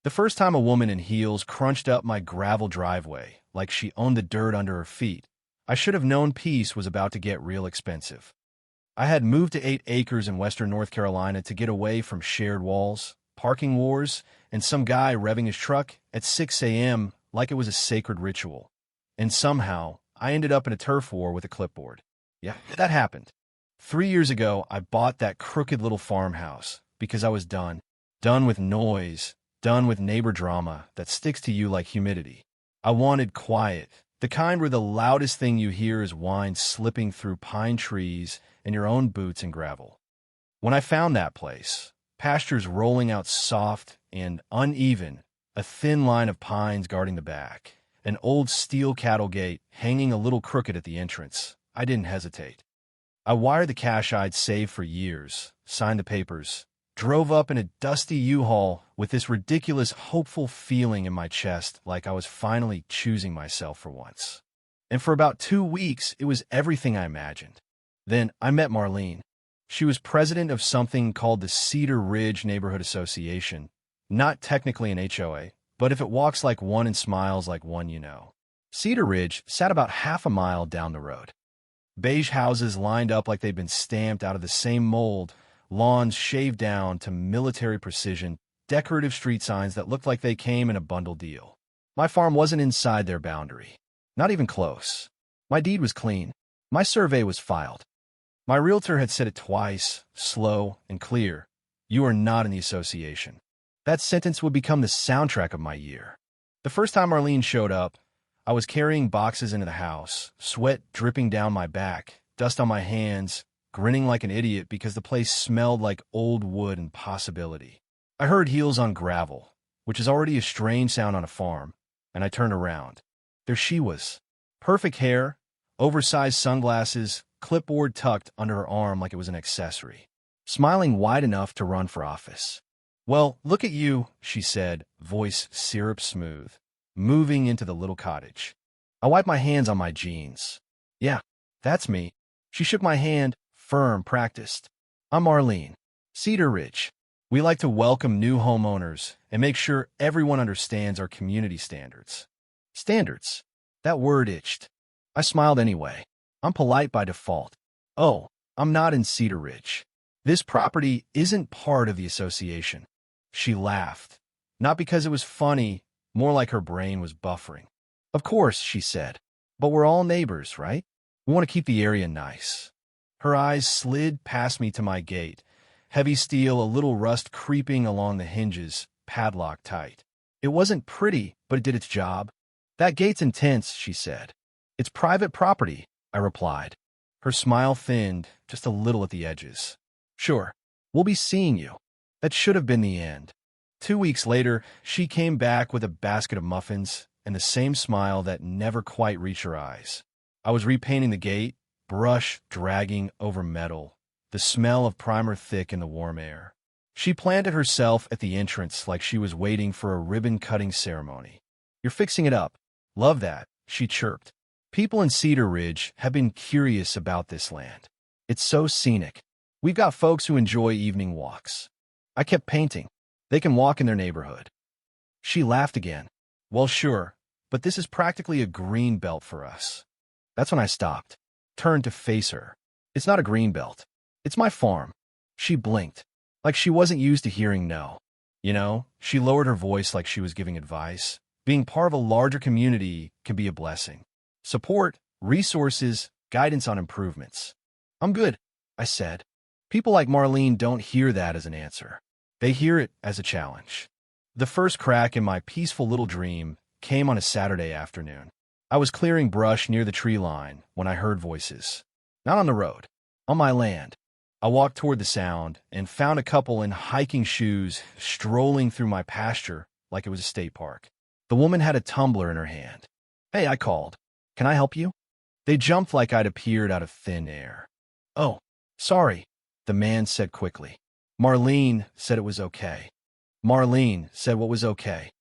The first time a woman in heels crunched up my gravel driveway like she owned the dirt under her feet, I should have known peace was about to get real expensive. I had moved to 8 acres in western North Carolina to get away from shared walls, parking wars, and some guy revving his truck at 6 a.m. like it was a sacred ritual. And somehow, I ended up in a turf war with a clipboard. Yeah, that happened. 3 years ago, I bought that crooked little farmhouse because I was done. Done with noise, done with neighbor drama that sticks to you like humidity. I wanted quiet, the kind where the loudest thing you hear is wind slipping through pine trees and your own boots in gravel. When I found that place, pastures rolling out soft and uneven, a thin line of pines guarding the back, an old steel cattle gate hanging a little crooked at the entrance, I didn't hesitate. I wired the cash I'd saved for years, signed the papers, drove up in a dusty U-Haul with this ridiculous, hopeful feeling in my chest like I was finally choosing myself for once. And for about 2 weeks, it was everything I imagined. Then I met Marlene. She was president of something called the Cedar Ridge Neighborhood Association, not technically an HOA, but if it walks like one and smiles like one, you know. Cedar Ridge sat about half a mile down the road. Beige houses lined up like they'd been stamped out of the same mold, lawns shaved down to military precision, decorative street signs that looked like they came in a bundle deal. My farm wasn't inside their boundary. Not even close. My deed was clean. My survey was filed. My realtor had said it twice, slow and clear. You are not in the association. That sentence would become the soundtrack of my year. The first time Marlene showed up, I was carrying boxes into the house, sweat dripping down my back, dust on my hands, grinning like an idiot because the place smelled like old wood and possibility. I heard heels on gravel, which is already a strange sound on a farm, and I turned around. There she was. Perfect hair, oversized sunglasses, clipboard tucked under her arm like it was an accessory, smiling wide enough to run for office. "Well, look at you," she said, voice syrup smooth, moving into the little cottage. I wiped my hands on my jeans. "Yeah, that's me." She shook my hand, firm, practiced. "I'm Marlene. Cedar Ridge. We like to welcome new homeowners and make sure everyone understands our community standards." Standards. That word itched. I smiled anyway. I'm polite by default. "Oh, I'm not in Cedar Ridge. This property isn't part of the association." She laughed. Not because it was funny, more like her brain was buffering. "Of course," she said. "But we're all neighbors, right? We want to keep the area nice." Her eyes slid past me to my gate. Heavy steel, a little rust creeping along the hinges, padlocked tight. It wasn't pretty, but it did its job. "That gate's intense," she said. "It's private property," I replied. Her smile thinned just a little at the edges. "Sure, we'll be seeing you." That should have been the end. 2 weeks later, she came back with a basket of muffins and the same smile that never quite reached her eyes. I was repainting the gate, brush dragging over metal, the smell of primer thick in the warm air. She planted herself at the entrance like she was waiting for a ribbon-cutting ceremony. "You're fixing it up. Love that," she chirped. "People in Cedar Ridge have been curious about this land. It's so scenic. We've got folks who enjoy evening walks." I kept painting. "They can walk in their neighborhood." She laughed again. "Well, sure, but this is practically a green belt for us." That's when I stopped, turned to face her. "It's not a green belt. It's my farm." She blinked, like she wasn't used to hearing no. You know, she lowered her voice like she was giving advice. Being part of a larger community can be a blessing. Support, resources, guidance on improvements. "I'm good," I said. People like Marlene don't hear that as an answer. They hear it as a challenge. The first crack in my peaceful little dream came on a Saturday afternoon. I was clearing brush near the tree line when I heard voices. Not on the road, on my land. I walked toward the sound and found a couple in hiking shoes strolling through my pasture like it was a state park. The woman had a tumbler in her hand. "Hey," I called. "Can I help you?" They jumped like I'd appeared out of thin air. "Oh, sorry," the man said quickly. Marlene said it was okay. Marlene said what was okay.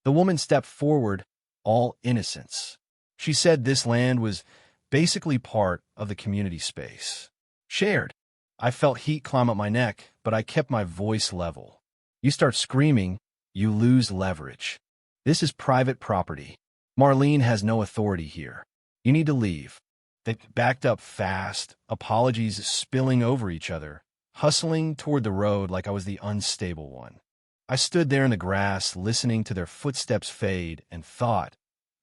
The woman stepped forward, all innocence. She said this land was basically part of the community space. Shared. I felt heat climb up my neck, but I kept my voice level. "You start screaming, You lose leverage. This is private property. Marlene has no authority here. You need to leave. They backed up fast, apologies spilling over each other, hustling toward the road like I was the unstable one. I stood there in the grass, listening to their footsteps fade, and thought,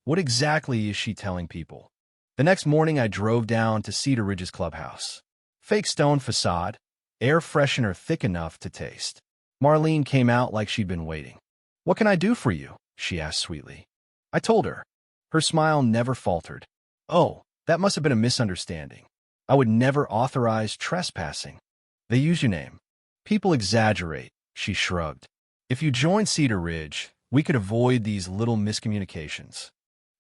what exactly is she telling people? The next morning, I drove down to Cedar Ridge's clubhouse. Fake stone facade, air freshener thick enough to taste. Marlene came out like she'd been waiting. What can I do for you? She asked sweetly. I told her. Her smile never faltered. Oh, that must have been a misunderstanding. I would never authorize trespassing. They use your name. People exaggerate, she shrugged. If you joined Cedar Ridge, we could avoid these little miscommunications.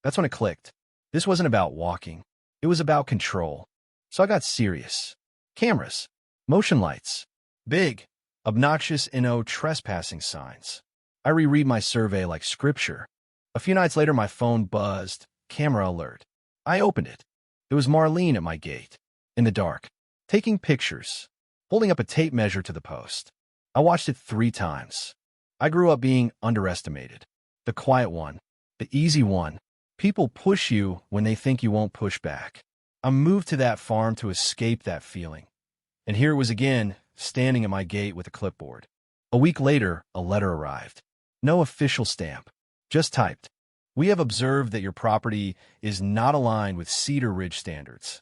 That's when it clicked. This wasn't about walking. It was about control. So I got serious. Cameras. Motion lights. Big, obnoxious no trespassing signs. I reread my survey like scripture. A few nights later, my phone buzzed. Camera alert. I opened it. It was Marlene at my gate, in the dark, taking pictures, holding up a tape measure to the post. I watched it 3 times. I grew up being underestimated. The quiet one, the easy one. People push you when they think you won't push back. I moved to that farm to escape that feeling. And here it was again, standing at my gate with a clipboard. A week later, a letter arrived. No official stamp, just typed. We have observed that your property is not aligned with Cedar Ridge standards.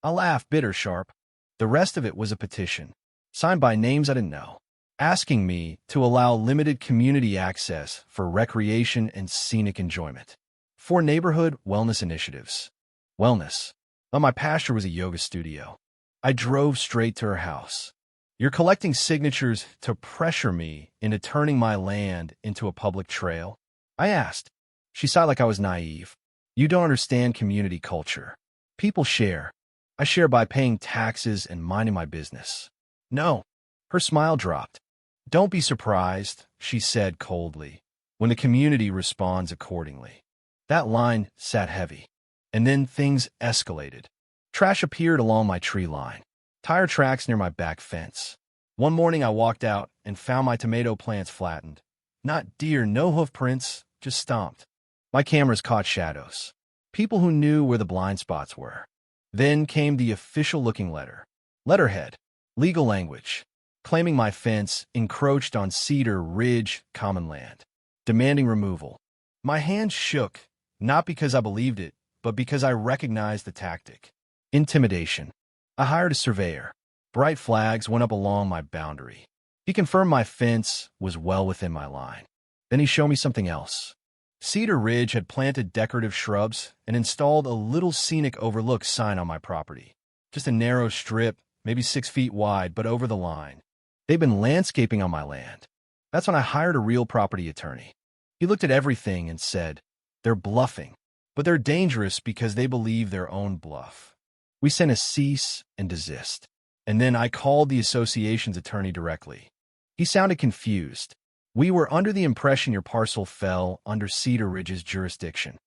I laughed bitter sharp. The rest of it was a petition, signed by names I didn't know, asking me to allow limited community access for recreation and scenic enjoyment. 4 neighborhood wellness initiatives. Wellness. Well, my pasture was a yoga studio. I drove straight to her house. You're collecting signatures to pressure me into turning my land into a public trail? I asked. She sighed like I was naive. You don't understand community culture. People share. I share by paying taxes and minding my business. No. Her smile dropped. Don't be surprised, she said coldly, when the community responds accordingly. That line sat heavy. And then things escalated. Trash appeared along my tree line. Tire tracks near my back fence. One morning I walked out and found my tomato plants flattened. Not deer, no hoof prints, just stomped. My cameras caught shadows. People who knew where the blind spots were. Then came the official-looking letter. Letterhead. Legal language. Claiming my fence encroached on Cedar Ridge common land. Demanding removal. My hands shook, not because I believed it, but because I recognized the tactic. Intimidation. I hired a surveyor. Bright flags went up along my boundary. He confirmed my fence was well within my line. Then he showed me something else. Cedar Ridge had planted decorative shrubs and installed a little scenic overlook sign on my property. Just a narrow strip, maybe 6 feet wide, but over the line. They'd been landscaping on my land. That's when I hired a real property attorney. He looked at everything and said, they're bluffing, but they're dangerous because they believe their own bluff. We sent a cease and desist. And then I called the association's attorney directly. He sounded confused. We were under the impression your parcel fell under Cedar Ridge's jurisdiction.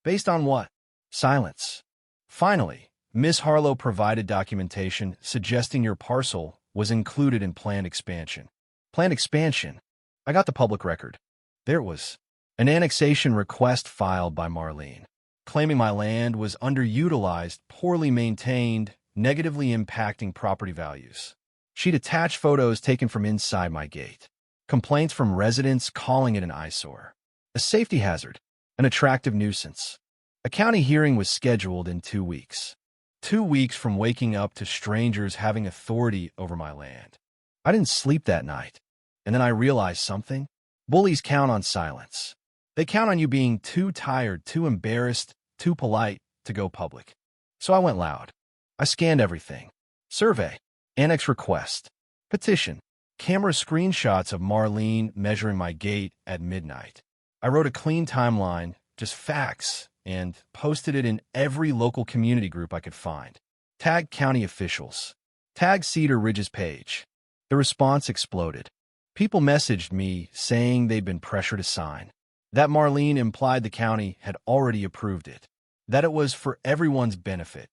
Based on what? Silence. Finally, Ms. Harlow provided documentation suggesting your parcel was included in planned expansion. Planned expansion? I got the public record. There it was. An annexation request filed by Marlene, claiming my land was underutilized, poorly maintained, negatively impacting property values. She'd attached photos taken from inside my gate. Complaints from residents calling it an eyesore, a safety hazard, an attractive nuisance. A county hearing was scheduled in 2 weeks. 2 weeks from waking up to strangers having authority over my land. I didn't sleep that night. And then I realized something. Bullies count on silence. They count on you being too tired, too embarrassed, too polite to go public. So I went loud. I scanned everything. Survey, annex request, petition, camera screenshots of Marlene measuring my gate at midnight. I wrote a clean timeline, just facts, and posted it in every local community group I could find. Tagged county officials. Tagged Cedar Ridge's page. The response exploded. People messaged me saying they'd been pressured to sign. That Marlene implied the county had already approved it. That it was for everyone's benefit.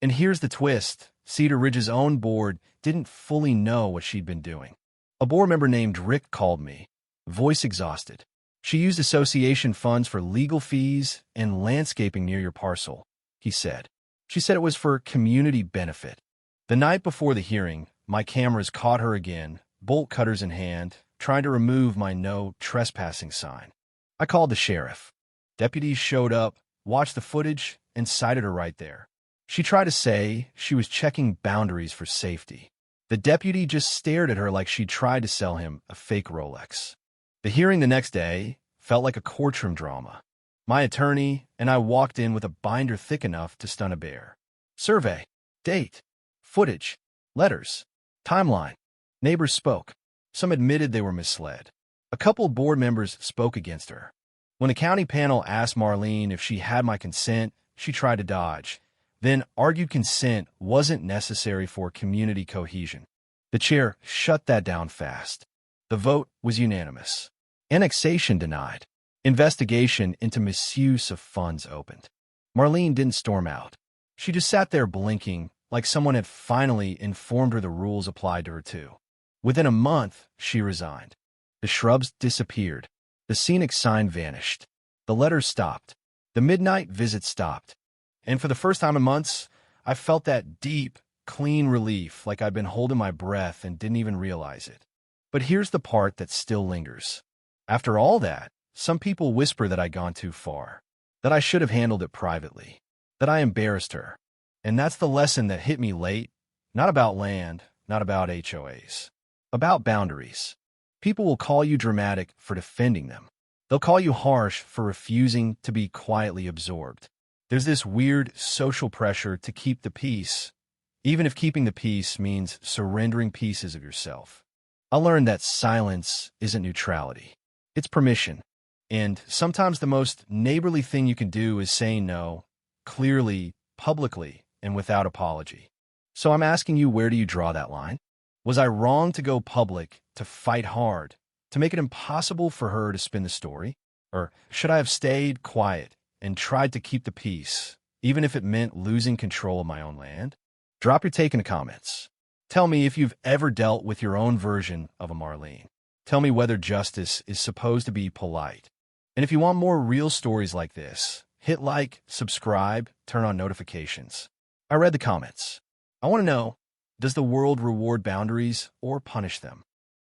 And here's the twist. Cedar Ridge's own board didn't fully know what she'd been doing. A board member named Rick called me. voice exhausted. She used association funds for legal fees and landscaping near your parcel, he said. She said it was for community benefit. The night before the hearing, my cameras caught her again, bolt cutters in hand, trying to remove my no trespassing sign. I called the sheriff. Deputies showed up, watched the footage, and cited her right there. She tried to say she was checking boundaries for safety. The deputy just stared at her like she'd tried to sell him a fake Rolex. The hearing the next day felt like a courtroom drama. My attorney and I walked in with a binder thick enough to stun a bear. Survey, date, footage, letters, timeline. Neighbors spoke. Some admitted they were misled. A couple board members spoke against her. When the county panel asked Marlene if she had my consent, she tried to dodge, then argued consent wasn't necessary for community cohesion. The chair shut that down fast. The vote was unanimous. Annexation denied. Investigation into misuse of funds opened. Marlene didn't storm out. She just sat there blinking, like someone had finally informed her the rules applied to her too. Within a month, she resigned. The shrubs disappeared. The scenic sign vanished. The letters stopped. The midnight visits stopped. And for the first time in months, I felt that deep, clean relief, like I'd been holding my breath and didn't even realize it. But here's the part that still lingers. After all that, some people whisper that I'd gone too far, that I should have handled it privately, that I embarrassed her. And that's the lesson that hit me late, not about land, not about HOAs, about boundaries. People will call you dramatic for defending them. They'll call you harsh for refusing to be quietly absorbed. There's this weird social pressure to keep the peace, even if keeping the peace means surrendering pieces of yourself. I learned that silence isn't neutrality. It's permission. And sometimes the most neighborly thing you can do is say no, clearly, publicly, and without apology. So I'm asking you, where do you draw that line? Was I wrong to go public, to fight hard, to make it impossible for her to spin the story? Or should I have stayed quiet and tried to keep the peace, even if it meant losing control of my own land? Drop your take in the comments. Tell me if you've ever dealt with your own version of a Marlene. Tell me whether justice is supposed to be polite. And if you want more real stories like this, hit like, subscribe, turn on notifications. I read the comments. I want to know, does the world reward boundaries or punish them?